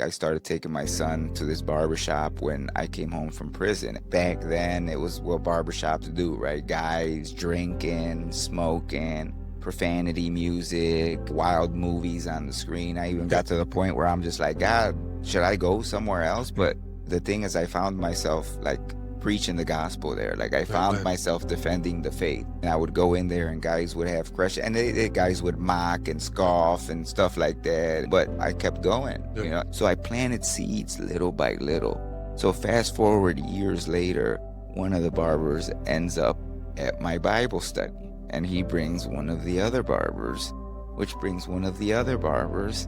I started taking my son to this barbershop when I came home from prison. Back then, it was what barbershops do, right? Guys drinking, smoking, profanity music, wild movies on the screen. I even got to the point where I'm just like, God, should I go somewhere else? But the thing is, I found myself like preaching the gospel there. Like I found myself defending the faith. And I would go in there and guys would have crush, and guys would mock and scoff and stuff like that. But I kept going, you know. So I planted seeds little by little. So fast forward years later, one of the barbers ends up at my Bible study, and he brings one of the other barbers, which brings one of the other barbers,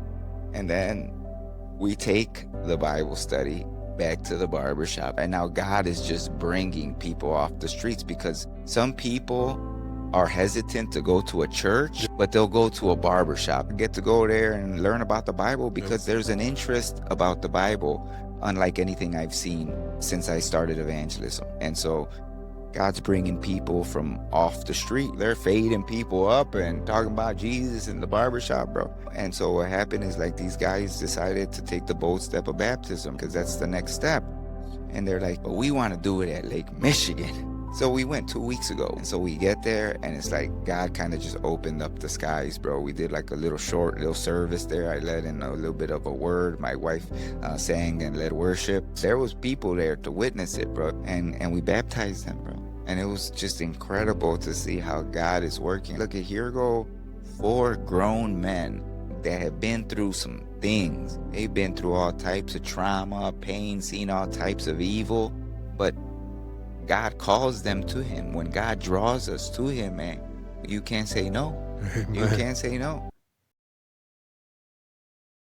and then we take the Bible study back to the barbershop. And now God is just bringing people off the streets, because some people are hesitant to go to a church, but they'll go to a barbershop, get to go there and learn about the Bible, because there's an interest about the Bible unlike anything I've seen since I started evangelism. And so God's bringing people from off the street. They're fading people up and talking about Jesus in the barbershop, bro. And so what happened is, like, these guys decided to take the bold step of baptism, because that's the next step. And they're like, but we want to do it at Lake Michigan. So we went 2 weeks ago. And so we get there, and it's like God kind of just opened up the skies, bro. We did like a little service there. I led in a little bit of a word. My wife sang and led worship. There was people there to witness it, bro. And we baptized them, bro. And it was just incredible to see how God is working. Look, here go 4 grown men that have been through some things. They've been through all types of trauma, pain, seen all types of evil. But God calls them to him. When God draws us to him, man, you can't say no. You can't say no.